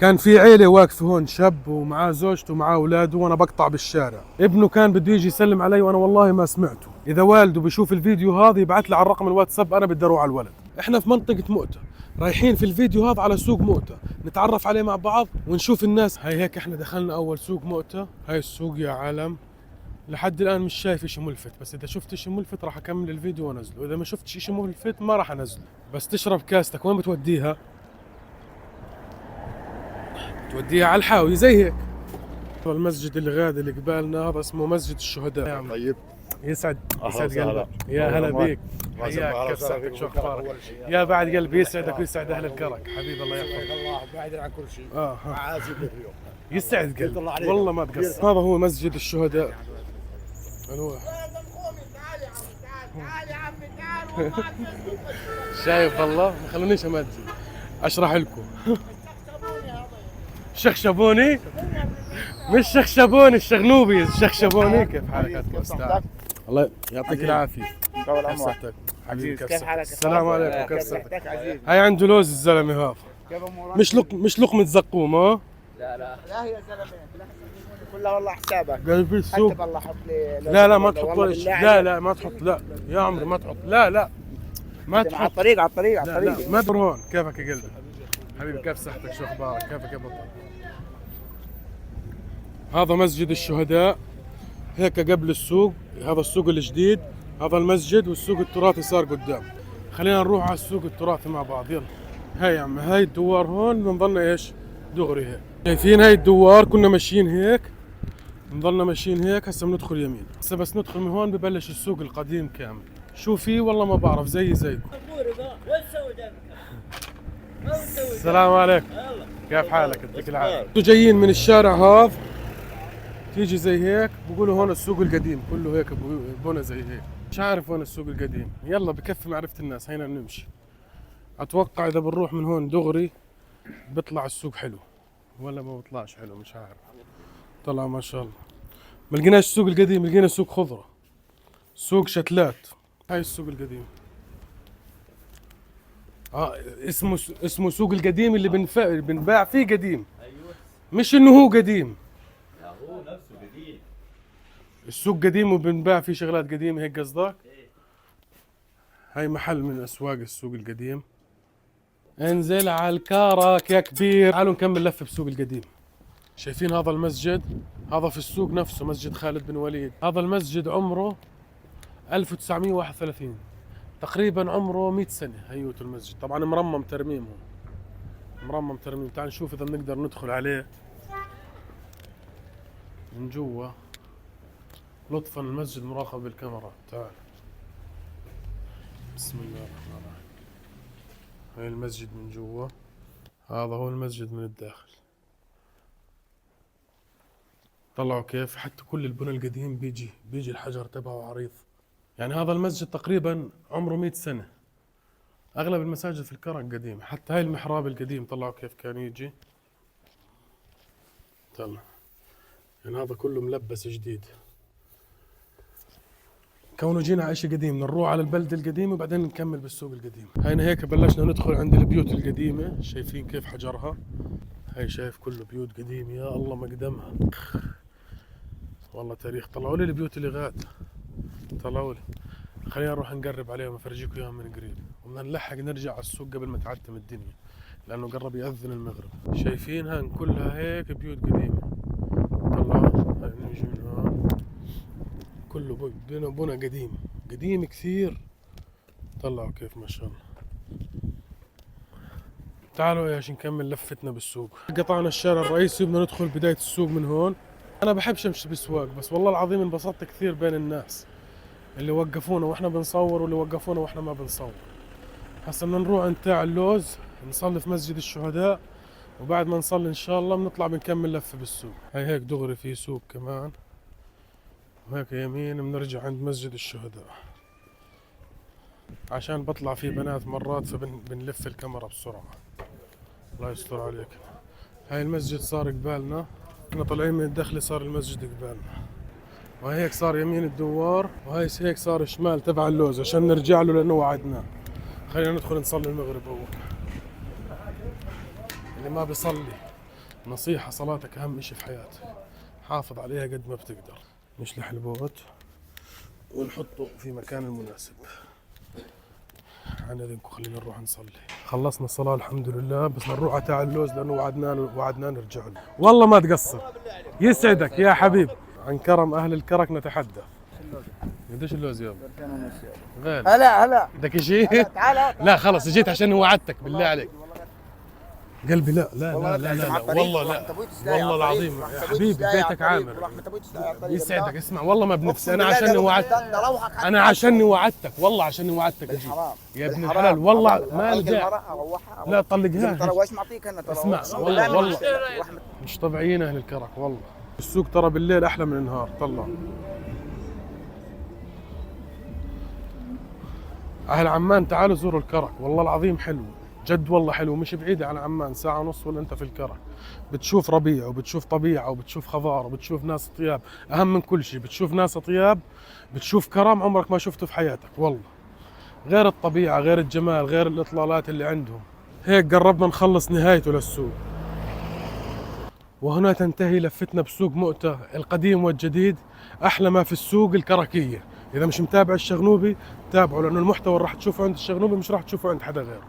كان في عيلة واقفة هون، شاب ومعاه زوجته ومعاه أولاده، وأنا بقطع بالشارع. ابنه كان بده يجي يسلم علي وأنا والله ما سمعته. إذا والده بيشوف الفيديو هذا يبعث لي على الرقم الواتساب، أنا بدي أروح على الولد. إحنا في منطقة مؤتة، رايحين في الفيديو هذا على سوق مؤتة، نتعرف عليه مع بعض ونشوف الناس. هاي هيك إحنا دخلنا أول سوق مؤتة. هاي السوق يا عالم، لحد الآن مش شايف إشي ملفت، بس إذا شفت إشي ملفت راح أكمل الفيديو وأنزله، إذا ما شفتش إشي ملفت ما راح أنزله. بس تشرب كاستك وين بتوديها؟ توديها على الحاوي زي هيك. المسجد اللي غادي اللي قبالنا هذا اسمه مسجد الشهداء. طيب يسعد أهلا قلبك. يا هلا بيك، حياك، كيف صحتك، شو اخبارك؟ يا بعد قلبي يسعدك ويسعد اهل الكرك، حبيبي الله يحفظك. الله بعيد عن كل شيء. عازم لك اليوم. يسعد قلبي والله ما تقصر. هذا هو مسجد الشهداء. الو تعال يا عمي تعال. شايف والله ما خلونيش امجد، اشرح لكم. شخشبوني مش شخشبوني، الشغنوبي الشخشبوني. كيف حالك يا استاذ؟ الله يعطيك العافيه. كيف صحتك حبيبي؟ كيف حالك؟ السلام عليكم، كيف صحتك؟ هاي عنده لوز الزلمه هذا، مش لقمه زقوم. ها لا يا زلمه كلها والله حسابك. قلبي السوق. حتى والله حط لي لا ما تحط ولا شيء. لا ما تحط. لا يا عمري ما تحط. لا ما تحط. على الطريق لا ما تروح. كيفك يا قلبي حبيبي؟ كيف صحتك؟ شو اخبارك؟ كيفك يا بطل؟ هذا مسجد الشهداء هيك قبل السوق. هذا السوق الجديد، هذا المسجد، والسوق التراثي صار قدام. خلينا نروح على السوق التراثي مع بعض. يلا هاي يا عم، هاي الدوار هون بنضلنا ايش دغري هيك. شايفين هاي الدوار؟ كنا ماشيين هيك، بنضلنا ماشيين هيك. هسه بندخل يمين. هسه بس ندخل من هون ببلش السوق القديم كامل. شو فيه والله ما بعرف، زيكم. السلام عليكم، كيف حالك؟ يعطيك العافيه. انتوا جايين من الشارع هذا تيجي زي هيك، بقولوا هون السوق القديم، كله هيك بنا زي هيك. مش عارف وين السوق القديم. يلا بكفي معرفة الناس، هينا بنمشي. اتوقع اذا بنروح من هون دغري بيطلع السوق حلو ولا ما بيطلعش حلو، مش عارف. طلع ما شاء الله. ما لقيناش السوق القديم، لقينا سوق خضرة، سوق شتلات. هاي السوق القديم. اسمه سوق القديم اللي بنباع فيه قديم. ايوه مش انه هو قديم، لا هو نفسه قديم. السوق قديم وبنباع فيه شغلات قديمة، هيك قصدك؟ ايه. هاي محل من اسواق السوق القديم. انزل على الكرك يا كبير. تعالوا نكمل لفة بسوق القديم. شايفين هذا المسجد؟ هذا في السوق نفسه مسجد خالد بن وليد. هذا المسجد عمره 1931، تقريبا عمره 100 سنة. هيوت المسجد طبعا مرمم ترميم، مرمم ترميم. تعال نشوف اذا بنقدر ندخل عليه من جوا. لطفا المسجد مراقب بالكاميرا. تعال بسم الله الرحمن الرحيم. هاي المسجد من جوا، هذا هو المسجد من الداخل. طلعوا كيف حتى كل البنى القديم بيجي الحجر تبعه عريض. يعني هذا المسجد تقريبا عمره 100 سنة. اغلب المساجد في الكرك قديمة، حتى هاي المحراب القديم طلعوا كيف كان يجي. طلع يعني هذا كله ملبس جديد. كونه جينا على شيء قديم نروح على البلد القديم وبعدين نكمل بالسوق القديم. هينا هيك بلشنا ندخل عند البيوت القديمة. شايفين كيف حجرها؟ هاي شايف كله بيوت قديمة، يا الله مقدمها والله تاريخ. طلعوا لي البيوت اللي غاد، طلعوا لي. خلينا نروح نقرب عليهم افرجيكم اياهم من قريب، وبدنا نلحق نرجع على السوق قبل ما تعتم الدنيا لانه قرب يأذن المغرب. شايفينها كلها هيك بيوت قديمة. طلعوا هاي نيجي من هون كله بنا قديم كثير. طلعوا كيف ما شاء الله. تعالوا يا ايش نكمل لفتنا بالسوق. قطعنا الشارع الرئيسي بدنا ندخل بداية السوق من هون. انا بحبش امشي بسواق، بس والله العظيم انبسطت كثير بين الناس اللي وقفونا واحنا بنصور واللي وقفونا واحنا ما بنصور. هسا بدنا نروح عند تاع اللوز نصلي في مسجد الشهداء، وبعد ما نصلي ان شاء الله بنطلع بنكمل لفة بالسوق. هاي هيك دغري في سوق كمان، وهيك يمين بنرجع عند مسجد الشهداء عشان بطلع فيه بنات مرات فبنلف الكاميرا بسرعة. الله يستر عليك. هاي المسجد صار قبالنا، احنا طالعين من الدخلة صار المسجد قبالنا، وهيك صار يمين الدوار، وهي هيك صار شمال تبع اللوز عشان نرجع له لانه وعدنا. خلينا ندخل نصلي المغرب اول. اللي ما بيصلي نصيحة، صلاتك أهم إشي في حياتك، حافظ عليها قد ما بتقدر. نشلح البوت ونحطه في مكان المناسب. عن إذنكم خلينا نروح نصلي. خلصنا الصلاة الحمد لله، بس نروح على تاع اللوز لأنه وعدنا نرجع له. والله ما تقصر، يسعدك يا حبيب. عن كرم أهل الكرك نتحدث. قديش اللوز يابا؟ غالي. هلا بدك شيء؟ تعال لا خلص جيت عشان وعدتك بالله عليك. قلبي لا لا لا لا لا, لا. والله لا والله العظيم يا حبيبي بيتك عامر. يسعدك. اسمع والله ما بنفسي، انا عشاني وعدتك، انا عشاني وعدتك، والله عشاني وعدتك اجي يا ابن الحلال. والله ما لقى لا طلقها. ترى وايش معطيك انا ترى. اسمع والله مش طبيعيين اهل الكرك والله. السوق ترى بالليل احلى من النهار. طلع اهل عمان تعالوا زوروا الكرك، والله العظيم حلو جد، والله حلو. مش بعيدة عن عمان، ساعة ونص ولا انت في الكرك. بتشوف ربيع وبتشوف طبيعة وبتشوف خضار وبتشوف ناس طياب. اهم من كل شيء بتشوف ناس طياب، بتشوف كرم عمرك ما شفته في حياتك والله. غير الطبيعة، غير الجمال، غير الاطلالات اللي عندهم. هيك قربنا نخلص نهايته للسوق. وهنا تنتهي لفتنا بسوق مؤتة القديم والجديد. احلى ما في السوق الكركية. اذا مش متابع الشغنوبي تابعوا، لانه المحتوى اللي راح تشوفه عند الشغنوبي مش راح تشوفه عند حدا غيره.